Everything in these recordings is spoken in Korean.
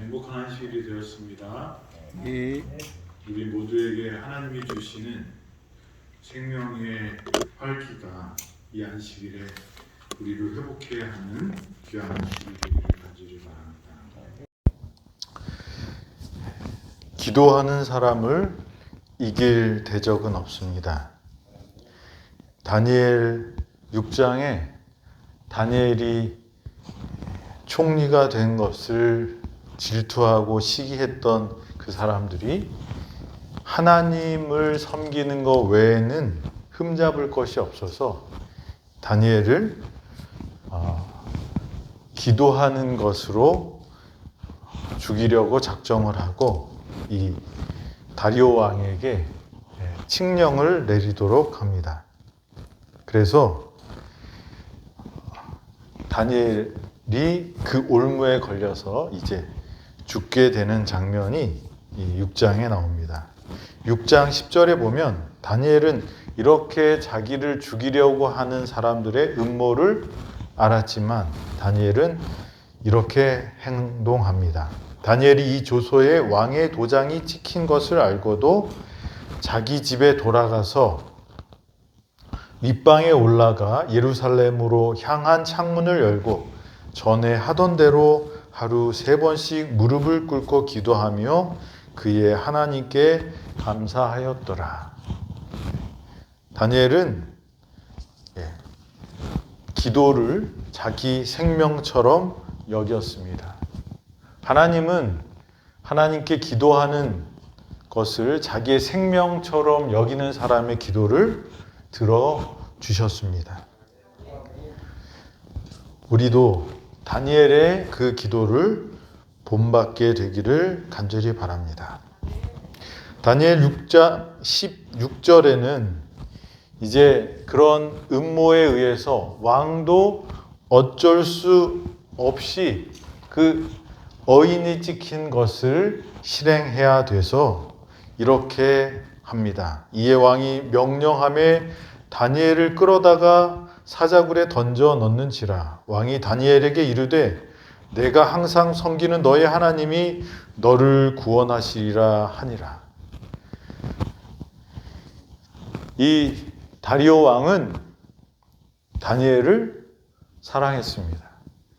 행복한 안식일이 되었습니다. 이 우리 모두에게 하나님이 주시는 생명의 활기가 이 안식일에 우리를 회복해야 하는 귀한 안식일이 되기를 간절히 바랍니다. 기도하는 사람을 이길 대적은 없습니다. 다니엘 6장에 다니엘이 총리가 된 것을 질투하고 시기했던 그 사람들이 하나님을 섬기는 것 외에는 흠잡을 것이 없어서 다니엘을 기도하는 것으로 죽이려고 작정을 하고 이 다리오 왕에게 칙령을 내리도록 합니다. 그래서 다니엘이 그 올무에 걸려서 이제 죽게 되는 장면이 이 6장에 나옵니다. 6장 10절에 보면 다니엘은 이렇게 자기를 죽이려고 하는 사람들의 음모를 알았지만 다니엘은 이렇게 행동합니다. 다니엘이 이 조서에 왕의 도장이 찍힌 것을 알고도 자기 집에 돌아가서 윗방에 올라가 예루살렘으로 향한 창문을 열고 전에 하던 대로 하루 3번씩 무릎을 꿇고 기도하며 그의 하나님께 감사하였더라. 다니엘은 기도를 자기 생명처럼 여겼습니다. 하나님은 하나님께 기도하는 것을 자기의 생명처럼 여기는 사람의 기도를 들어주셨습니다. 우리도 다니엘의 그 기도를 본받게 되기를 간절히 바랍니다. 다니엘 6장 16절에는 이제 그런 음모에 의해서 왕도 어쩔 수 없이 그 어인이 찍힌 것을 실행해야 돼서 이렇게 합니다. 이에 왕이 명령함에 다니엘을 끌어다가 사자굴에 던져 넣는지라. 왕이 다니엘에게 이르되 내가 항상 섬기는 너의 하나님이 너를 구원하시리라 하니라. 이 다리오 왕은 다니엘을 사랑했습니다.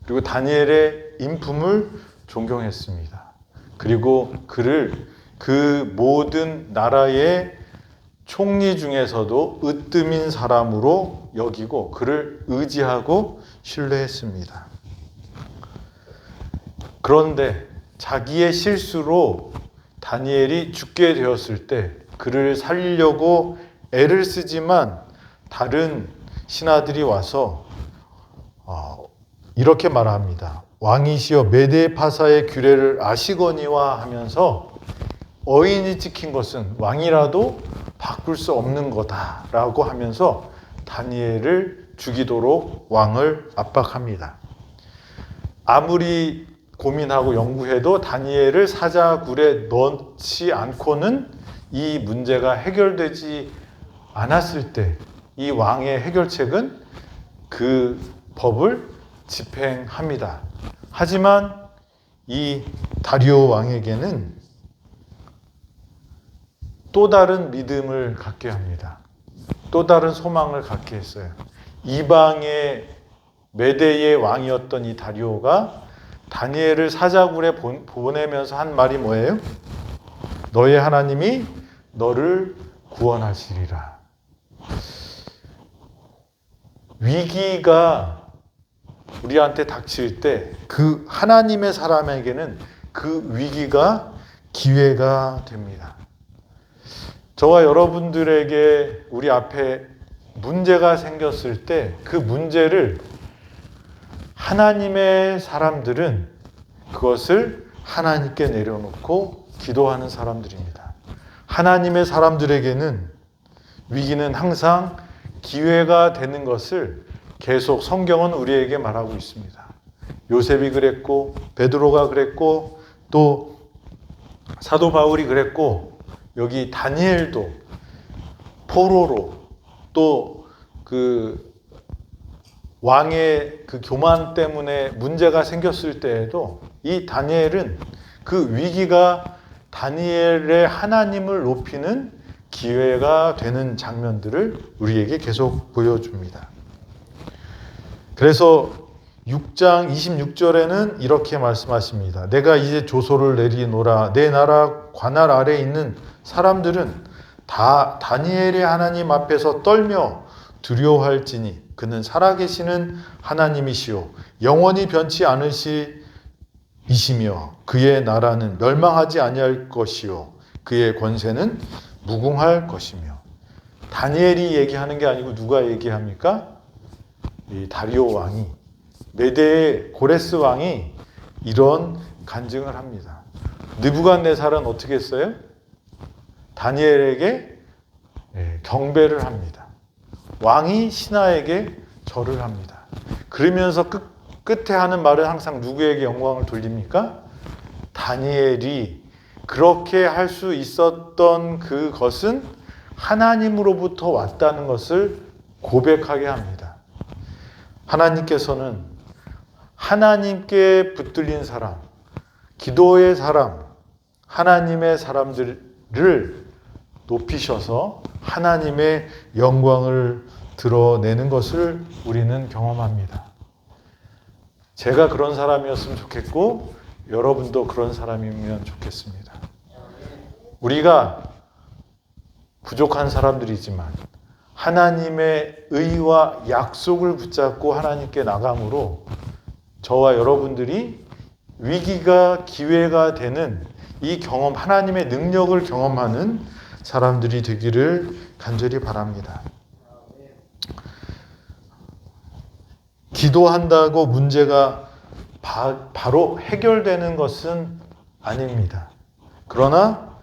그리고 다니엘의 인품을 존경했습니다. 그리고 그를 그 모든 나라의 총리 중에서도 으뜸인 사람으로 여기고 그를 의지하고 신뢰했습니다. 그런데 자기의 실수로 다니엘이 죽게 되었을 때 그를 살리려고 애를 쓰지만 다른 신하들이 와서 이렇게 말합니다. 왕이시여 메데파사의 규례를 아시거니와 하면서 어인이 찍힌 것은 왕이라도 바꿀 수 없는 거다라고 하면서 다니엘을 죽이도록 왕을 압박합니다. 아무리 고민하고 연구해도 다니엘을 사자굴에 넣지 않고는 이 문제가 해결되지 않았을 때 이 왕의 해결책은 그 법을 집행합니다. 하지만 이 다리오 왕에게는 또 다른 믿음을 갖게 합니다. 또 다른 소망을 갖게 했어요. 이방의 메대의 왕이었던 이 다리오가 다니엘을 사자굴에 보내면서 한 말이 뭐예요? 너의 하나님이 너를 구원하시리라. 위기가 우리한테 닥칠 때 그 하나님의 사람에게는 그 위기가 기회가 됩니다. 저와 여러분들에게 우리 앞에 문제가 생겼을 때 그 문제를 하나님의 사람들은 그것을 하나님께 내려놓고 기도하는 사람들입니다. 하나님의 사람들에게는 위기는 항상 기회가 되는 것을 계속 성경은 우리에게 말하고 있습니다. 요셉이 그랬고 베드로가 그랬고 또 사도 바울이 그랬고 여기 다니엘도 포로로 또 그 왕의 그 교만 때문에 문제가 생겼을 때에도 이 다니엘은 그 위기가 다니엘의 하나님을 높이는 기회가 되는 장면들을 우리에게 계속 보여줍니다. 그래서 6장 26절에는 이렇게 말씀하십니다. 내가 이제 조소를 내리노라. 내 나라 관할 아래에 있는 사람들은 다 다니엘의 하나님 앞에서 떨며 두려워할지니 그는 살아계시는 하나님이시요 영원히 변치 않으시이시며 그의 나라는 멸망하지 아니할 것이요 그의 권세는 무궁할 것이며. 다니엘이 얘기하는 게 아니고 누가 얘기합니까? 이 다리오 왕이, 메대의 고레스 왕이 이런 간증을 합니다. 느부갓네살은 어떻게 했어요? 다니엘에게 경배를 합니다. 왕이 신하에게 절을 합니다. 그러면서 끝에 하는 말은 항상 누구에게 영광을 돌립니까? 다니엘이 그렇게 할 수 있었던 그것은 하나님으로부터 왔다는 것을 고백하게 합니다. 하나님께서는 하나님께 붙들린 사람, 기도의 사람, 하나님의 사람들을 높이셔서 하나님의 영광을 드러내는 것을 우리는 경험합니다. 제가 그런 사람이었으면 좋겠고 여러분도 그런 사람이면 좋겠습니다. 우리가 부족한 사람들이지만 하나님의 의와 약속을 붙잡고 하나님께 나감으로 저와 여러분들이 위기가 기회가 되는 이 경험, 하나님의 능력을 경험하는 사람들이 되기를 간절히 바랍니다. 기도한다고 문제가 바로 해결되는 것은 아닙니다. 그러나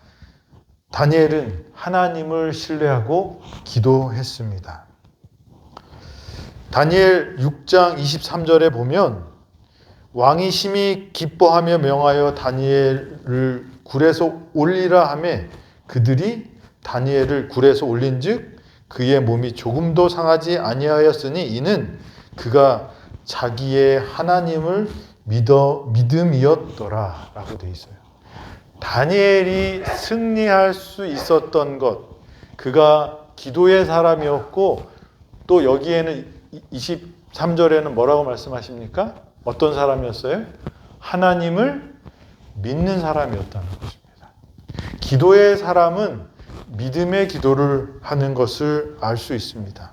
다니엘은 하나님을 신뢰하고 기도했습니다. 다니엘 6장 23절에 보면 왕이 심히 기뻐하며 명하여 다니엘을 굴에서 올리라 하매 그들이 다니엘을 굴에서 올린즉 그의 몸이 조금도 상하지 아니하였으니 이는 그가 자기의 하나님을 믿음이었더라 라고 되어 있어요. 다니엘이 승리할 수 있었던 것, 그가 기도의 사람이었고 또 여기에는 23절에는 뭐라고 말씀하십니까? 어떤 사람이었어요? 하나님을 믿는 사람이었다는 것입니다. 기도의 사람은 믿음의 기도를 하는 것을 알 수 있습니다.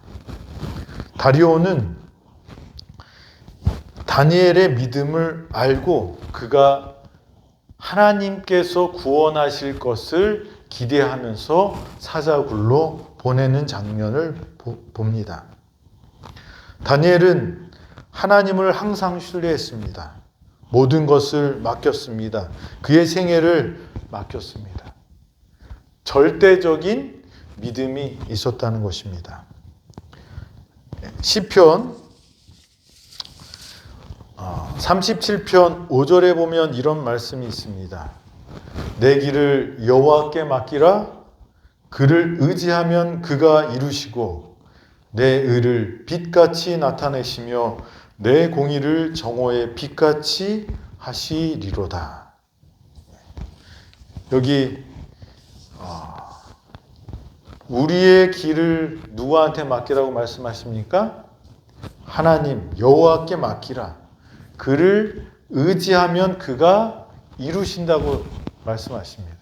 다리오는 다니엘의 믿음을 알고 그가 하나님께서 구원하실 것을 기대하면서 사자굴로 보내는 장면을 봅니다. 다니엘은 하나님을 항상 신뢰했습니다. 모든 것을 맡겼습니다. 그의 생애를 맡겼습니다. 절대적인 믿음이 있었다는 것입니다. 시편 37편 5절에 보면 이런 말씀이 있습니다. 내 길을 여호와께 맡기라. 그를 의지하면 그가 이루시고 내 의를 빛같이 나타내시며 내 공의를 정오의 빛같이 하시리로다. 여기 우리의 길을 누구한테 맡기라고 말씀하십니까? 하나님 여호와께 맡기라. 그를 의지하면 그가 이루신다고 말씀하십니다.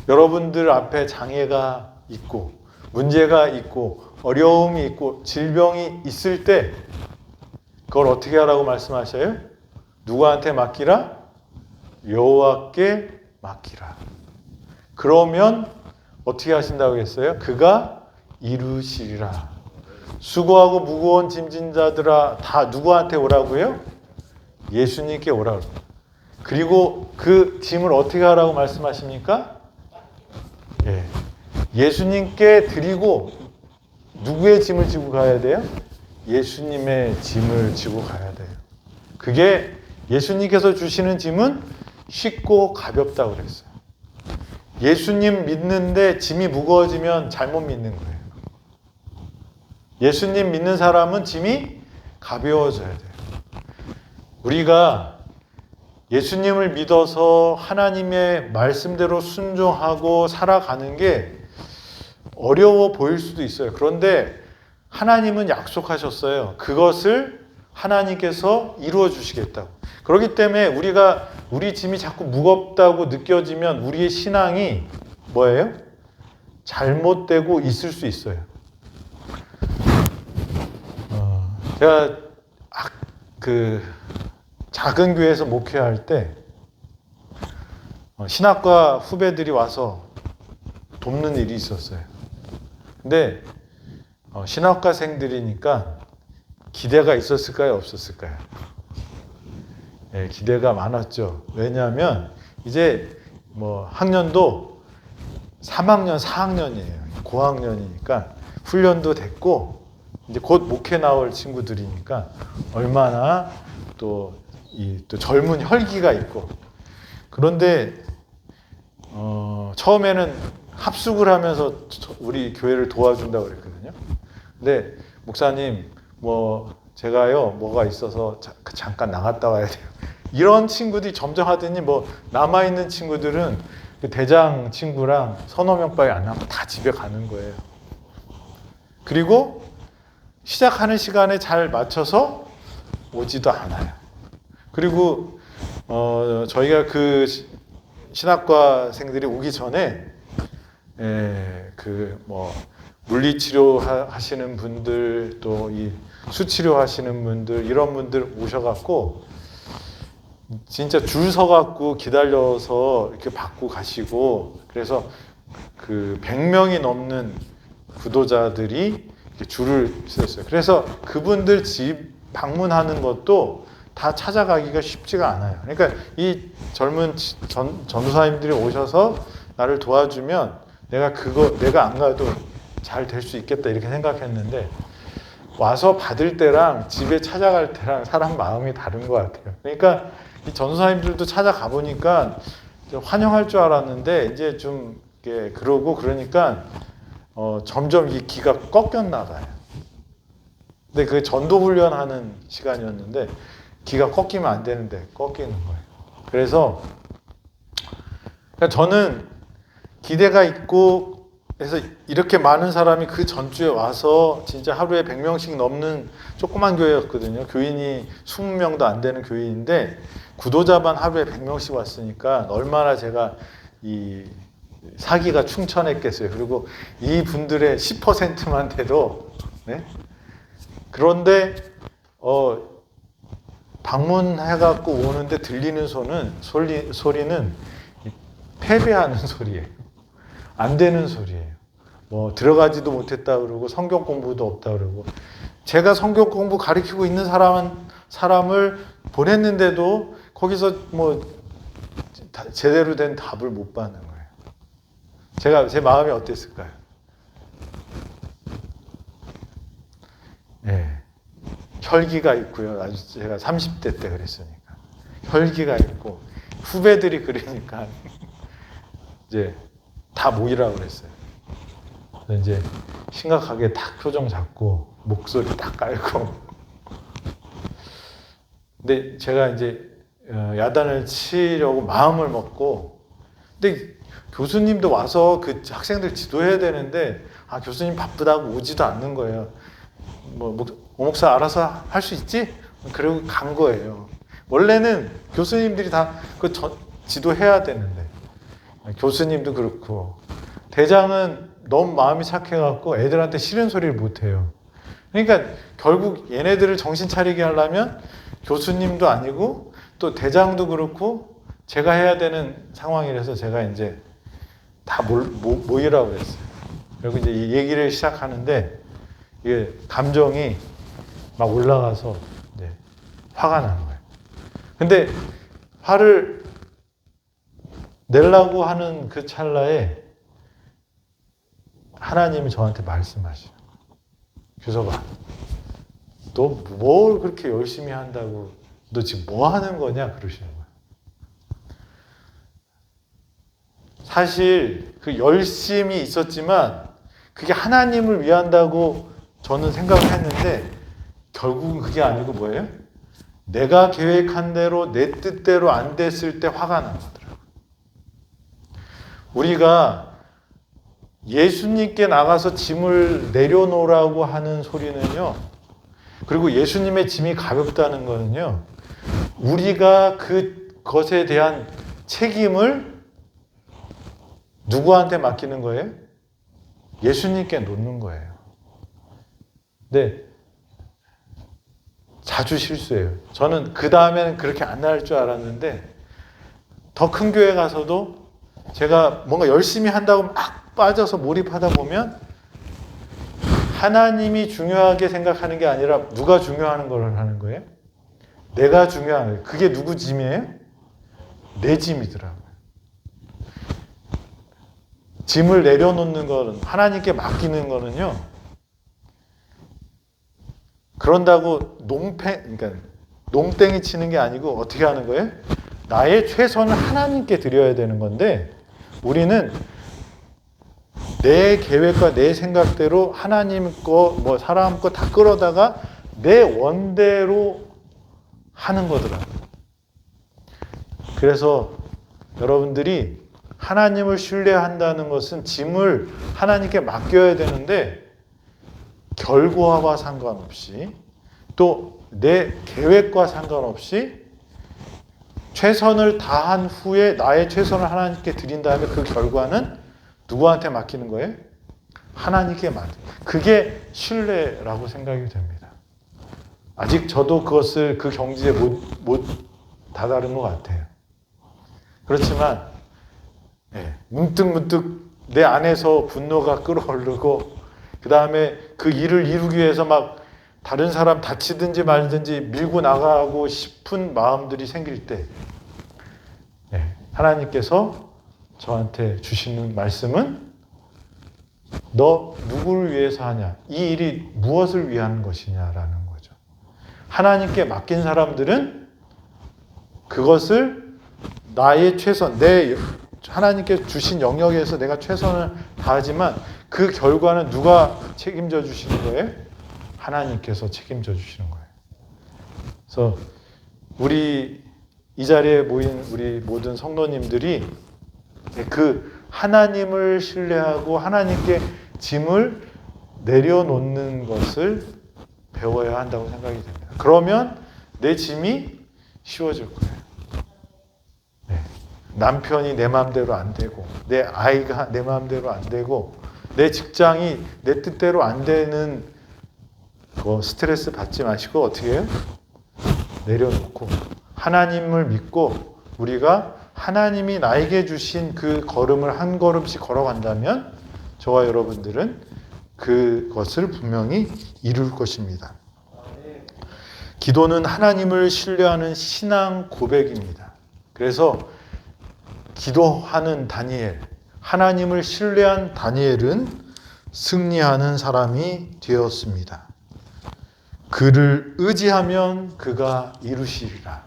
여러분들 앞에 장애가 있고 문제가 있고 어려움이 있고 질병이 있을 때 그걸 어떻게 하라고 말씀하셔요? 누구한테 맡기라? 여호와께 맡기라. 그러면 어떻게 하신다고 했어요? 그가 이루시리라. 수고하고 무거운 짐진 자들아 다 누구한테 오라고요? 예수님께 오라고. 그리고 그 짐을 어떻게 하라고 말씀하십니까? 예수님께 드리고 누구의 짐을 지고 가야 돼요? 예수님의 짐을 지고 가야 돼요. 그게 예수님께서 주시는 짐은 쉽고 가볍다고 그랬어요. 예수님 믿는데 짐이 무거워지면 잘못 믿는 거예요. 예수님 믿는 사람은 짐이 가벼워져야 돼요. 우리가 예수님을 믿어서 하나님의 말씀대로 순종하고 살아가는 게 어려워 보일 수도 있어요. 그런데 하나님은 약속하셨어요. 그것을 하나님께서 이루어 주시겠다고. 그렇기 때문에 우리 짐이 자꾸 무겁다고 느껴지면 우리의 신앙이 뭐예요? 잘못되고 있을 수 있어요. 제가 작은 교회에서 목회할 때 신학과 후배들이 와서 돕는 일이 있었어요. 근데 신학과생들이니까 기대가 있었을까요? 없었을까요? 네, 기대가 많았죠. 왜냐하면 이제 학년도 3학년, 4학년이에요. 고학년이니까 훈련도 됐고 이제 곧 목회 나올 친구들이니까 얼마나 또 젊은 혈기가 있고. 그런데 처음에는 합숙을 하면서 우리 교회를 도와준다고 그랬거든요. 근데 목사님 제가요 뭐가 있어서 잠깐 나갔다 와야 돼요. 이런 친구들이 점점 하더니 남아있는 친구들은 그 대장 친구랑 서너 명밖에 안 남고 다 집에 가는 거예요. 그리고 시작하는 시간에 잘 맞춰서 오지도 않아요. 그리고 저희가 그 신학과생들이 오기 전에 물리치료 하시는 분들 또 이 수치료 하시는 분들 이런 분들 오셔갖고 진짜 줄 서갖고 기다려서 이렇게 받고 가시고 그래서 그 100명이 넘는 구도자들이 이렇게 줄을 섰어요. 그래서 그분들 집 방문하는 것도 다 찾아가기가 쉽지가 않아요. 그러니까 이 젊은 전도사님들이 오셔서 나를 도와주면 내가 안 가도 잘 될 수 있겠다 이렇게 생각했는데 와서 받을 때랑 집에 찾아갈 때랑 사람 마음이 다른 것 같아요. 그러니까 이 전도사님들도 찾아가 보니까 환영할 줄 알았는데 이제 좀 그러고 그러니까 점점 이 기가 꺾였나 봐요. 근데 그 전도 훈련하는 시간이었는데 기가 꺾이면 안 되는데 꺾이는 거예요. 그래서 저는 기대가 있고 그래서 이렇게 많은 사람이 그 전주에 와서 진짜 하루에 100명씩 넘는 조그만 교회였거든요. 교인이 20명도 안 되는 교회인데 구도자만 하루에 100명씩 왔으니까 얼마나 제가 이 사기가 충천했겠어요. 그리고 이 분들의 10%만 돼도 네? 그런데 방문해갖고 오는데 들리는 소리는 패배하는 소리예요. 안 되는 소리예요. 들어가지도 못했다 그러고 성경 공부도 없다 그러고 제가 성경 공부 가르치고 있는 사람을 보냈는데도 거기서 제대로 된 답을 못 받는 거예요. 제 마음이 어땠을까요? 네. 혈기가 있고요. 아주 제가 30대 때 그랬으니까 혈기가 있고 후배들이 그러니까 이제 다 모이라고 그랬어요. 그래서 이제 심각하게 딱 표정 잡고 목소리 딱 깔고 근데 제가 이제 야단을 치려고 마음을 먹고 근데 교수님도 와서 그 학생들 지도해야 되는데 교수님 바쁘다고 오지도 않는 거예요. 오목사 알아서 할 수 있지? 그러고 간 거예요. 원래는 교수님들이 다 지도해야 되는데 교수님도 그렇고 대장은 너무 마음이 착해갖고 애들한테 싫은 소리를 못해요. 그러니까 결국 얘네들을 정신 차리게 하려면 교수님도 아니고 또 대장도 그렇고 제가 해야 되는 상황이라서 제가 이제 다 모이라고 그랬어요. 그리고 이제 이 얘기를 시작하는데 이게 감정이 막 올라가서 이제 화가 나는 거예요. 근데 화를 내려고 하는 그 찰나에 하나님이 저한테 말씀하셔요. 규석아, 너 뭘 그렇게 열심히 한다고 너 지금 뭐 하는 거냐 그러시는 거예요. 사실 그 열심이 있었지만 그게 하나님을 위한다고 저는 생각을 했는데 결국은 그게 아니고 뭐예요? 내가 계획한 대로 내 뜻대로 안 됐을 때 화가 난 거더라고요. 우리가 예수님께 나가서 짐을 내려놓으라고 하는 소리는요, 그리고 예수님의 짐이 가볍다는 거는요, 우리가 그것에 대한 책임을 누구한테 맡기는 거예요? 예수님께 놓는 거예요. 근데 자주 실수해요. 저는 그 다음에는 그렇게 안 할 줄 알았는데 더 큰 교회 가서도 제가 뭔가 열심히 한다고 막 빠져서 몰입하다 보면 하나님이 중요하게 생각하는 게 아니라 누가 중요한 걸 하는 거예요? 내가 중요한 거예요. 그게 누구 짐이에요? 내 짐이더라고요. 짐을 내려놓는 거는, 하나님께 맡기는 거는요, 그런다고 그러니까 농땡이 치는 게 아니고 어떻게 하는 거예요? 나의 최선을 하나님께 드려야 되는 건데, 우리는 내 계획과 내 생각대로 하나님 거, 뭐 사람 거 다 끌어다가 내 원대로 하는 거더라고요. 그래서 여러분들이 하나님을 신뢰한다는 것은 짐을 하나님께 맡겨야 되는데, 결과와 상관없이 또 내 계획과 상관없이 최선을 다한 후에 나의 최선을 하나님께 드린 다음에 그 결과는 누구한테 맡기는 거예요? 하나님께 그게 신뢰라고 생각이 됩니다. 아직 저도 그 경지에 못 다다른 것 같아요. 그렇지만 문득 내 안에서 분노가 끓어오르고 그 다음에 그 일을 이루기 위해서 막 다른 사람 다치든지 말든지 밀고 나가고 싶은 마음들이 생길 때 하나님께서 저한테 주시는 말씀은 너 누구를 위해서 하냐? 이 일이 무엇을 위한 것이냐라는 거죠. 하나님께 맡긴 사람들은 그것을 나의 최선, 하나님께 주신 영역에서 내가 최선을 다하지만 그 결과는 누가 책임져 주시는 거예요? 하나님께서 책임져 주시는 거예요. 그래서 이 자리에 모인 우리 모든 성도님들이 그 하나님을 신뢰하고 하나님께 짐을 내려놓는 것을 배워야 한다고 생각이 됩니다. 그러면 내 짐이 쉬워질 거예요. 남편이 내 마음대로 안 되고, 내 아이가 내 마음대로 안 되고, 내 직장이 내 뜻대로 안 되는 스트레스 받지 마시고 어떻게 해요? 내려놓고 하나님을 믿고 우리가 하나님이 나에게 주신 그 걸음을 한 걸음씩 걸어간다면 저와 여러분들은 그것을 분명히 이룰 것입니다. 기도는 하나님을 신뢰하는 신앙 고백입니다. 그래서 기도하는 다니엘, 하나님을 신뢰한 다니엘은 승리하는 사람이 되었습니다. 그를 의지하면 그가 이루시리라.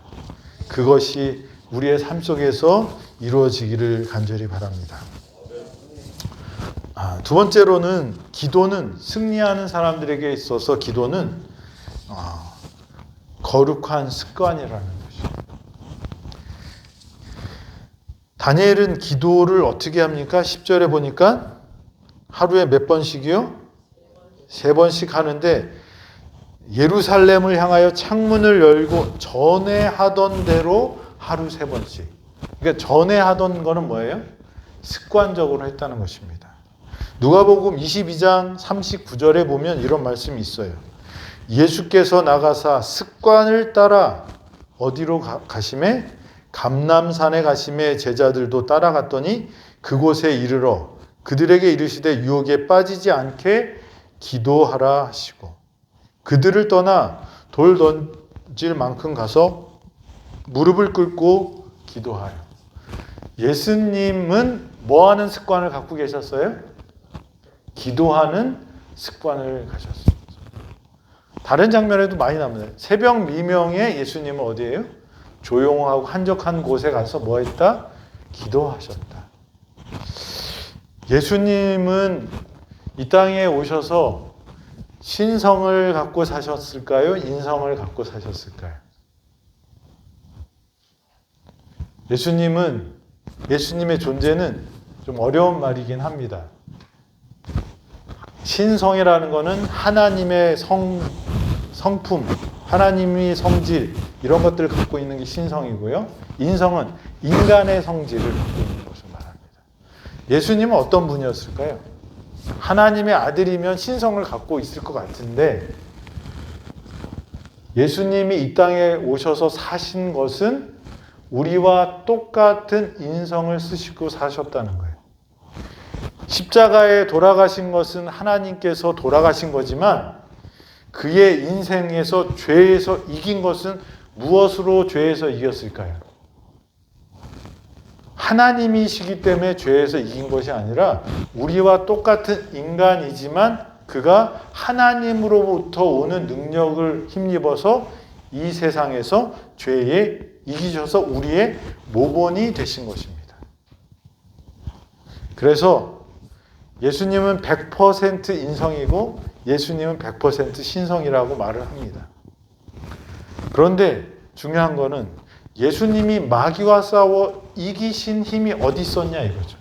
그것이 우리의 삶 속에서 이루어지기를 간절히 바랍니다. 두 번째로는 기도는 승리하는 사람들에게 있어서 기도는 거룩한 습관이라는 것입니다. 다니엘은 기도를 어떻게 합니까? 10절에 보니까 하루에 몇 번씩이요? 3번씩 하는데 예루살렘을 향하여 창문을 열고 전에 하던 대로 하루 3번씩. 그러니까 전에 하던 거는 뭐예요? 습관적으로 했다는 것입니다. 누가복음 22장 39절에 보면 이런 말씀이 있어요. 예수께서 나가사 습관을 따라 어디로 가시매? 감람산에 가시매 제자들도 따라갔더니 그곳에 이르러 그들에게 이르시되 유혹에 빠지지 않게 기도하라 하시고 그들을 떠나 돌 던질 만큼 가서 무릎을 꿇고 기도하여. 예수님은 뭐 하는 습관을 갖고 계셨어요? 기도하는 습관을 가졌습니다. 다른 장면에도 많이 나옵니다. 새벽 미명에 예수님은 어디예요? 조용하고 한적한 곳에 가서 뭐 했다? 기도하셨다. 예수님은 이 땅에 오셔서 신성을 갖고 사셨을까요? 인성을 갖고 사셨을까요? 예수님의 존재는 좀 어려운 말이긴 합니다. 신성이라는 것은 하나님의 성품, 하나님의 성질 이런 것들을 갖고 있는 게 신성이고요. 인성은 인간의 성질을 갖고 있는 것을 말합니다. 예수님은 어떤 분이었을까요? 하나님의 아들이면 신성을 갖고 있을 것 같은데 예수님이 이 땅에 오셔서 사신 것은 우리와 똑같은 인성을 쓰시고 사셨다는 거예요. 십자가에 돌아가신 것은 하나님께서 돌아가신 거지만 그의 인생에서 죄에서 이긴 것은 무엇으로 죄에서 이겼을까요? 하나님이시기 때문에 죄에서 이긴 것이 아니라 우리와 똑같은 인간이지만 그가 하나님으로부터 오는 능력을 힘입어서 이 세상에서 죄에 이기셔서 우리의 모본이 되신 것입니다. 그래서 예수님은 100% 인성이고 예수님은 100% 신성이라고 말을 합니다. 그런데 중요한 거는 예수님이 마귀와 싸워 이기신 힘이 어디 있었냐 이거죠.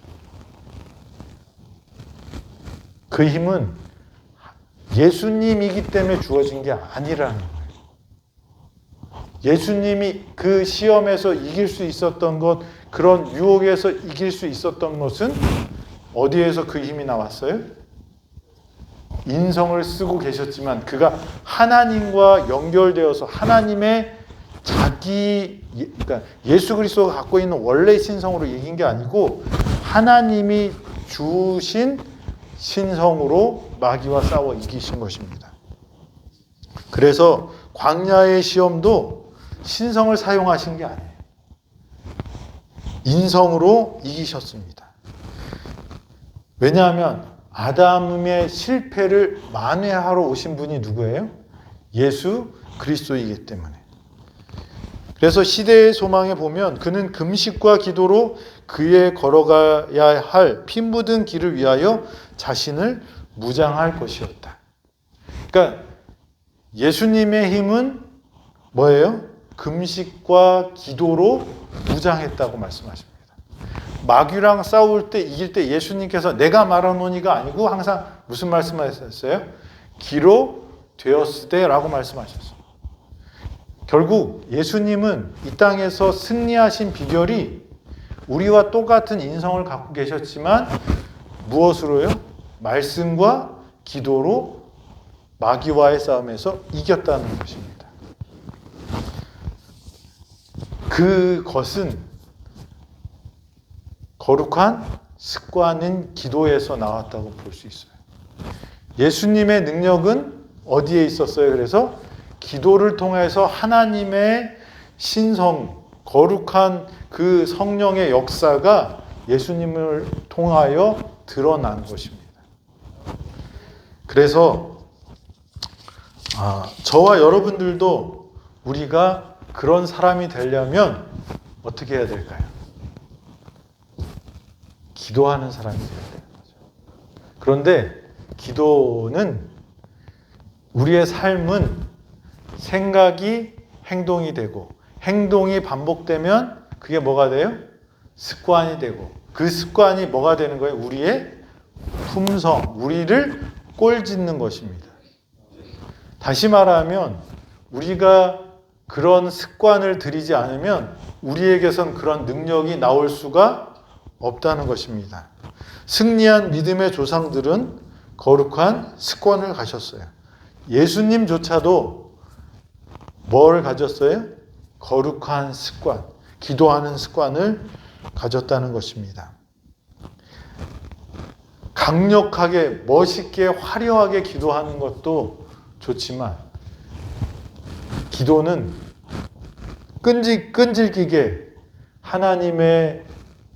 그 힘은 예수님이기 때문에 주어진 게 아니라는 거예요. 예수님이 그 시험에서 이길 수 있었던 것, 그런 유혹에서 이길 수 있었던 것은 어디에서 그 힘이 나왔어요? 인성을 쓰고 계셨지만 그가 하나님과 연결되어서 하나님의 그러니까 예수 그리스도가 갖고 있는 원래 신성으로 이긴 게 아니고 하나님이 주신 신성으로 마귀와 싸워 이기신 것입니다. 그래서 광야의 시험도 신성을 사용하신 게 아니에요. 인성으로 이기셨습니다. 왜냐하면 아담의 실패를 만회하러 오신 분이 누구예요? 예수 그리스도이기 때문에. 그래서 시대의 소망에 보면 그는 금식과 기도로 그의 걸어가야 할 피 묻은 길을 위하여 자신을 무장할 것이었다. 그러니까 예수님의 힘은 뭐예요? 금식과 기도로 무장했다고 말씀하십니다. 마귀랑 싸울 때 이길 때 예수님께서 내가 말하노니가 아니고 항상 무슨 말씀하셨어요? 기로 되었으되 라고 말씀하셨어요. 결국 예수님은 이 땅에서 승리하신 비결이 우리와 똑같은 인성을 갖고 계셨지만 무엇으로요? 말씀과 기도로 마귀와의 싸움에서 이겼다는 것입니다. 그것은 거룩한 습관인 기도에서 나왔다고 볼 수 있어요. 예수님의 능력은 어디에 있었어요? 그래서 기도를 통해서 하나님의 신성, 거룩한 그 성령의 역사가 예수님을 통하여 드러난 것입니다. 그래서 저와 여러분들도 우리가 그런 사람이 되려면 어떻게 해야 될까요? 기도하는 사람이 되어야 되는 거죠. 그런데 기도는 우리의 삶은 생각이 행동이 되고 행동이 반복되면 그게 뭐가 돼요? 습관이 되고 그 습관이 뭐가 되는 거예요? 우리의 품성, 우리를 꼴짓는 것입니다. 다시 말하면 우리가 그런 습관을 들이지 않으면 우리에게선 그런 능력이 나올 수가 없다는 것입니다. 승리한 믿음의 조상들은 거룩한 습관을 가졌어요. 예수님조차도 뭘 가졌어요? 거룩한 습관, 기도하는 습관을 가졌다는 것입니다. 강력하게, 멋있게, 화려하게 기도하는 것도 좋지만 기도는 끈질기게 하나님의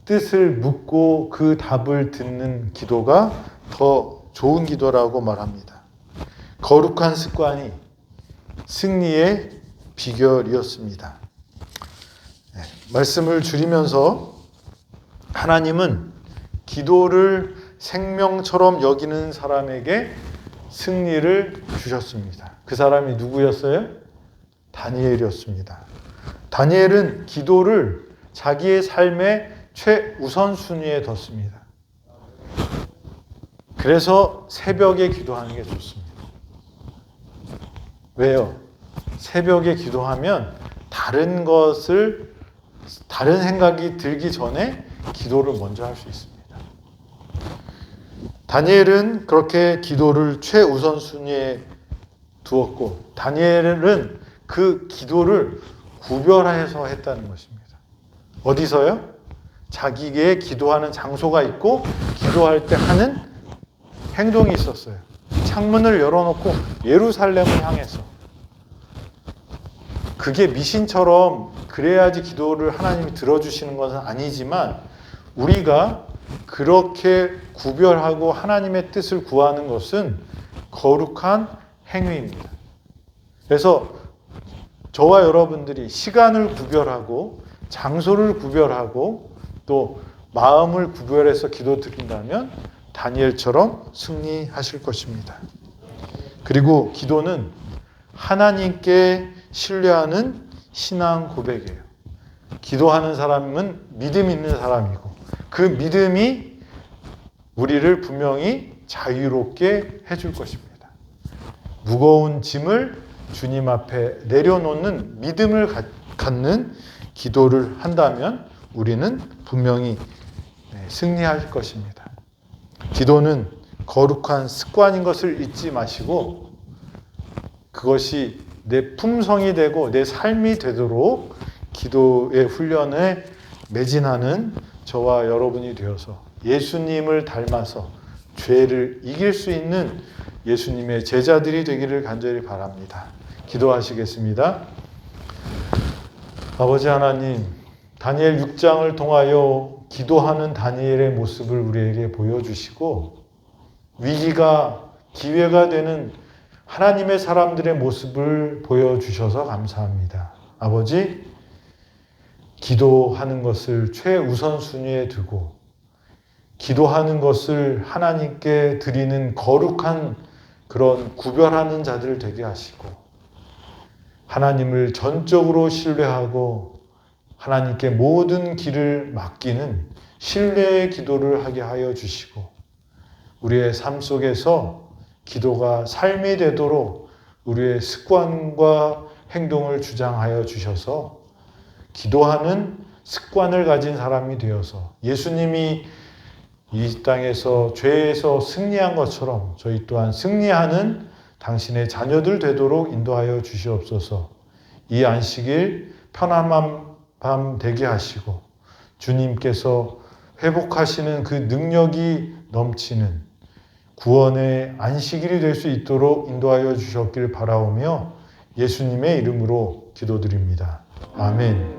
뜻을 묻고 그 답을 듣는 기도가 더 좋은 기도라고 말합니다. 거룩한 습관이 승리의 비결이었습니다. 말씀을 줄이면서 하나님은 기도를 생명처럼 여기는 사람에게 승리를 주셨습니다. 그 사람이 누구였어요? 다니엘이었습니다. 다니엘은 기도를 자기의 삶의 최우선순위에 뒀습니다. 그래서 새벽에 기도하는 게 좋습니다. 왜요? 새벽에 기도하면 다른 생각이 들기 전에 기도를 먼저 할 수 있습니다. 다니엘은 그렇게 기도를 최우선순위에 두었고, 다니엘은 그 기도를 구별해서 했다는 것입니다. 어디서요? 자기의 기도하는 장소가 있고 기도할 때 하는 행동이 있었어요. 창문을 열어놓고 예루살렘을 향해서. 그게 미신처럼 그래야지 기도를 하나님이 들어주시는 것은 아니지만, 우리가 그렇게 구별하고 하나님의 뜻을 구하는 것은 거룩한 행위입니다. 그래서 저와 여러분들이 시간을 구별하고 장소를 구별하고 또 마음을 구별해서 기도 드린다면 다니엘처럼 승리하실 것입니다. 그리고 기도는 하나님께 신뢰하는 신앙 고백이에요. 기도하는 사람은 믿음 있는 사람이고, 그 믿음이 우리를 분명히 자유롭게 해줄 것입니다. 무거운 짐을 주님 앞에 내려놓는 믿음을 갖는 기도를 한다면 우리는 분명히 승리할 것입니다. 기도는 거룩한 습관인 것을 잊지 마시고, 그것이 내 품성이 되고 내 삶이 되도록 기도의 훈련에 매진하는 저와 여러분이 되어서 예수님을 닮아서 죄를 이길 수 있는 예수님의 제자들이 되기를 간절히 바랍니다. 기도하시겠습니다. 아버지 하나님, 다니엘 6장을 통하여 기도하는 다니엘의 모습을 우리에게 보여주시고, 위기가 기회가 되는 하나님의 사람들의 모습을 보여주셔서 감사합니다. 아버지, 기도하는 것을 최우선순위에 두고 기도하는 것을 하나님께 드리는 거룩한 그런 구별하는 자들 되게 하시고, 하나님을 전적으로 신뢰하고 하나님께 모든 길을 맡기는 신뢰의 기도를 하게 하여 주시고, 우리의 삶 속에서 기도가 삶이 되도록 우리의 습관과 행동을 주장하여 주셔서 기도하는 습관을 가진 사람이 되어서 예수님이 이 땅에서 죄에서 승리한 것처럼 저희 또한 승리하는 당신의 자녀들 되도록 인도하여 주시옵소서. 이 안식일 편안한 밤 되게 하시고 주님께서 회복하시는 그 능력이 넘치는 구원의 안식일이 될 수 있도록 인도하여 주셨길 바라오며 예수님의 이름으로 기도드립니다. 아멘.